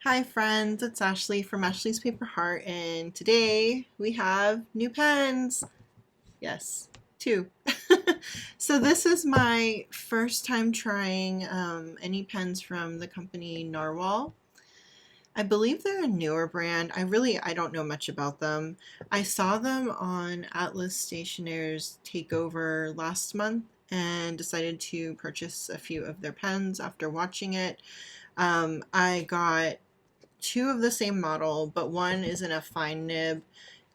Hi friends, it's Ashley from Ashley's Paper Heart, and today we have new pens. Yes, two. So this is my first time trying any pens from the company Narwhal. I believe they're a newer brand. I don't know much about them. I saw them on Atlas Stationer's takeover last month and decided to purchase a few of their pens after watching it. I got two of the same model, but one is in a fine nib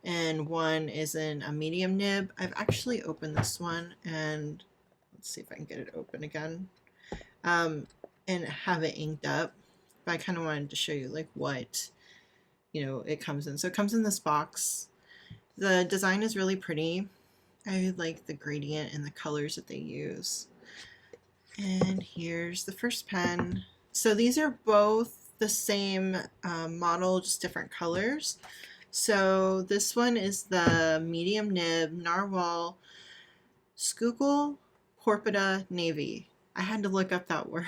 and one is in a medium nib. I've actually opened this one, and let's see if I can get it open again, um, and have it inked up. But I kind of wanted to show you like what it comes in. So it comes in this box. The design is really pretty. I like the gradient and the colors that they use. And here's the first pen. So these are both the same model, just different colors. So this one is the medium nib Narwhal Schuylkill Porpita Navy. I had to look up that word,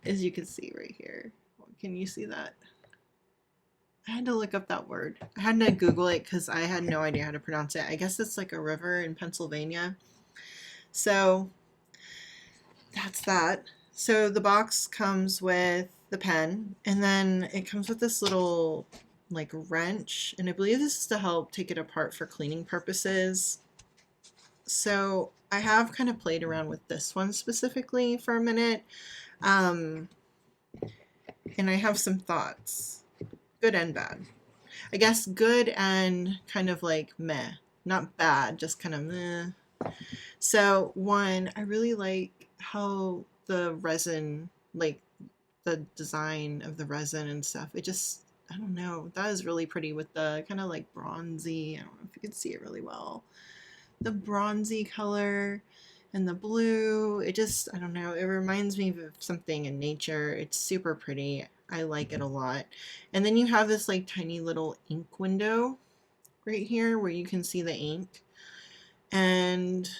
as you can see right here. Can you see that? I had to look up that word. I had to Google it because I had no idea how to pronounce it. I guess it's like a river in Pennsylvania. So that's that. So the box comes with the pen, and then it comes with this little like wrench, and I believe this is to help take it apart for cleaning purposes. So I have kind of played around with this one specifically for a minute, and I have some thoughts, good and bad. I guess good and kind of like meh, not bad, just kind of meh. So one, I really like how the resin, like the design of the resin and stuff, it just, I don't know, that is really pretty with the kind of like bronzy, I don't know if you can see it really well, the bronzy color and the blue. It just, I don't know, it reminds me of something in nature. It's super pretty. I like it a lot. And then you have this like tiny little ink window right here where you can see the ink. And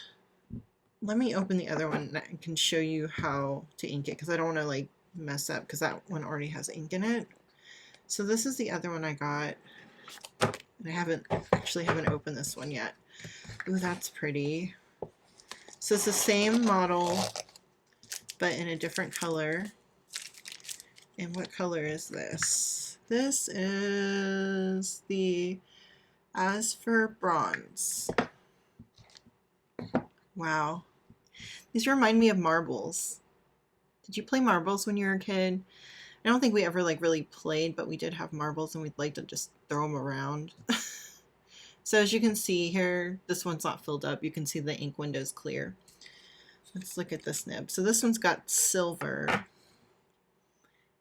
let me open the other one and I can show you how to ink it, because I don't want to like mess up, because that one already has ink in it. So this is the other one I got, and I haven't opened this one yet. Ooh, that's pretty. So it's the same model but in a different color. And what color is this? This is the As for Bronze. Wow. These remind me of marbles. Did you play marbles when you were a kid? I don't think we ever like really played, but we did have marbles and we'd like to just throw them around. So as you can see here, this one's not filled up. You can see the ink window's clear. Let's look at this nib. So this one's got silver.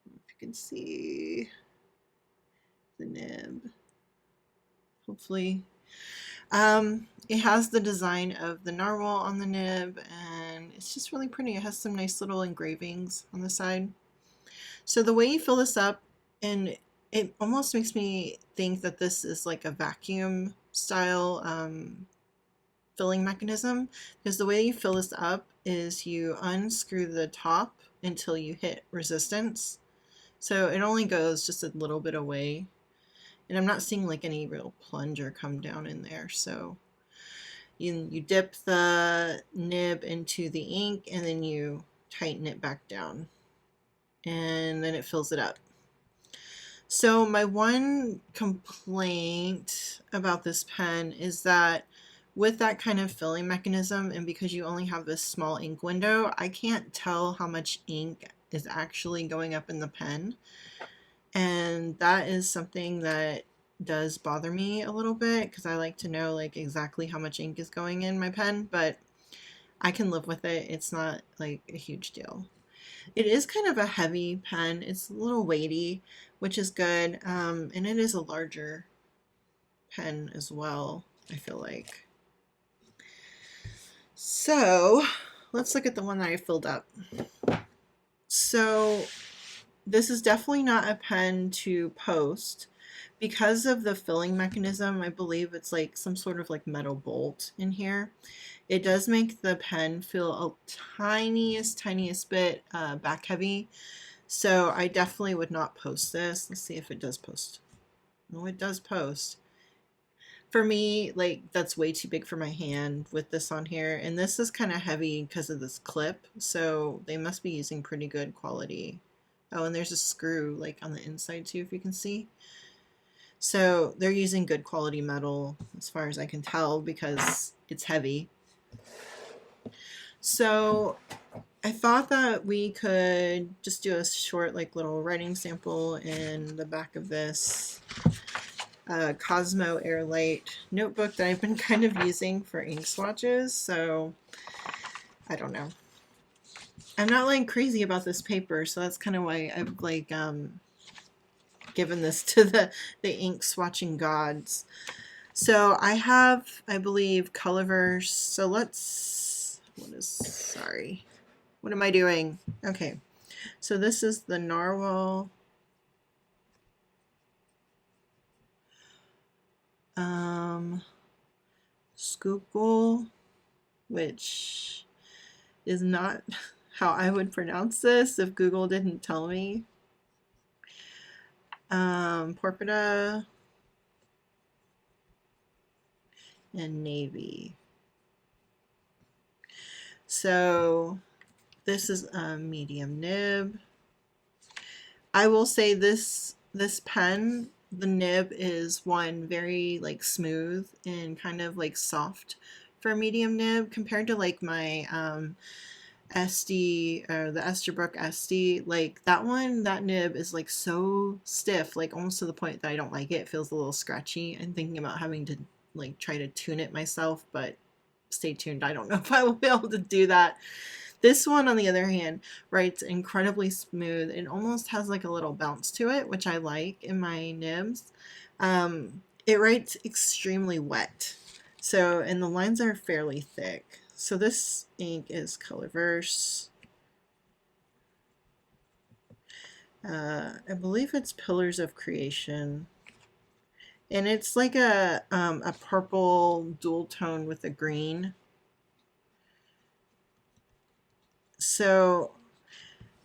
If you can see the nib, hopefully. It has the design of the narwhal on the nib, and it's just really pretty. It has some nice little engravings on the side. So the way you fill this up, and it almost makes me think that this is like a vacuum style filling mechanism, because the way you fill this up is you unscrew the top until you hit resistance. So it only goes just a little bit away, and I'm not seeing like any real plunger come down in there. So you dip the nib into the ink and then you tighten it back down, and then it fills it up. So my one complaint about this pen is that with that kind of filling mechanism, and because you only have this small ink window, I can't tell how much ink is actually going up in the pen. And that is something that does bother me a little bit, because I like to know like exactly how much ink is going in my pen, but I can live with it. It's not like a huge deal. It is kind of a heavy pen. It's a little weighty, which is good. And it is a larger pen as well, I feel like. So let's look at the one that I filled up. So this is definitely not a pen to post. Because of the filling mechanism, I believe it's like some sort of like metal bolt in here. It does make the pen feel a tiniest bit back heavy. So I definitely would not post this. Let's see if it does post. Oh, it does post. For me, like, that's way too big for my hand with this on here. And this is kind of heavy because of this clip. So they must be using pretty good quality. Oh, and there's a screw like on the inside too, if you can see. So they're using good quality metal as far as I can tell because it's heavy. So I thought that we could just do a short like little writing sample in the back of this Cosmo Airlight notebook that I've been kind of using for ink swatches. So I don't know. I'm not like crazy about this paper, so that's kind of why I've like given this to the ink swatching gods. So I have, I believe, Colorverse. So let's, sorry. What am I doing? Okay. So this is the Narwhal Schuylkill, which is not how I would pronounce this if Google didn't tell me. Porpita and Navy. So this is a medium nib. I will say this pen, the nib is one very like smooth and kind of like soft for a medium nib compared to like my SD or the Esterbrook SD. Like that one, that nib is like so stiff, like almost to the point that I don't like it. It feels a little scratchy. I'm thinking about having to like try to tune it myself, but stay tuned. I don't know if I will be able to do that. This one, on the other hand, writes incredibly smooth. It almost has like a little bounce to it, which I like in my nibs. It writes extremely wet. So, and the lines are fairly thick. So this ink is Colorverse. I believe it's Pillars of Creation. And it's like a purple dual tone with a green. So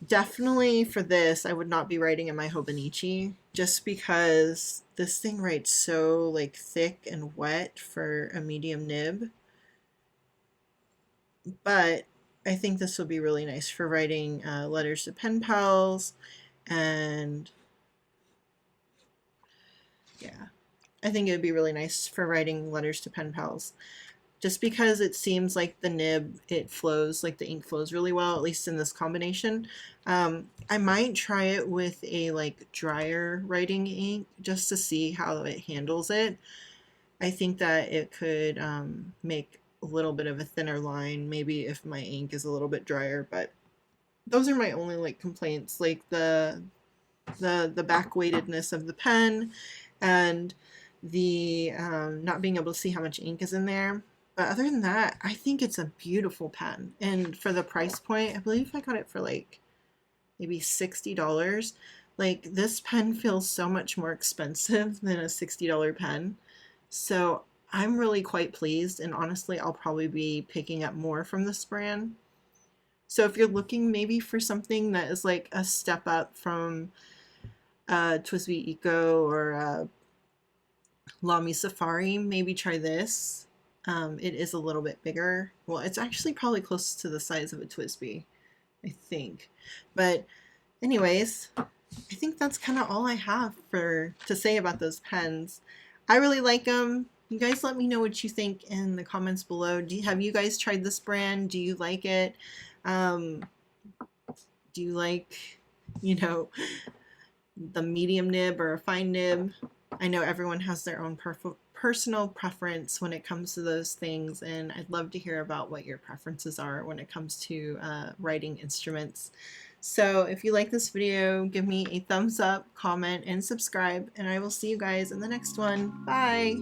definitely for this, I would not be writing in my Hobonichi just because this thing writes so like thick and wet for a medium nib. But I think this will be really nice for writing letters to pen pals, and yeah, I think it would be really nice for writing letters to pen pals. Just because it seems like the nib, it flows, like the ink flows really well, at least in this combination. I might try it with a like drier writing ink just to see how it handles it. I think that it could make a little bit of a thinner line, maybe if my ink is a little bit drier, but those are my only like complaints, like the back weightedness of the pen and the not being able to see how much ink is in there. But other than that, I think it's a beautiful pen. And for the price point, I believe I got it for like maybe $60. Like this pen feels so much more expensive than a $60 pen. So I'm really quite pleased, and honestly, I'll probably be picking up more from this brand. So if you're looking maybe for something that is like a step up from TWSBI Eco or Lamy Safari, maybe try this. It is a little bit bigger. Well, it's actually probably close to the size of a TWSBI, I think. But anyways, I think that's kind of all I have to say about those pens. I really like them. You guys let me know what you think in the comments below. Have you guys tried this brand? Do you like it? Do you like, you know, the medium nib or a fine nib? I know everyone has their own personal preference when it comes to those things, and I'd love to hear about what your preferences are when it comes to writing instruments. So if you like this video, give me a thumbs up, comment, and subscribe, and I will see you guys in the next one. Bye!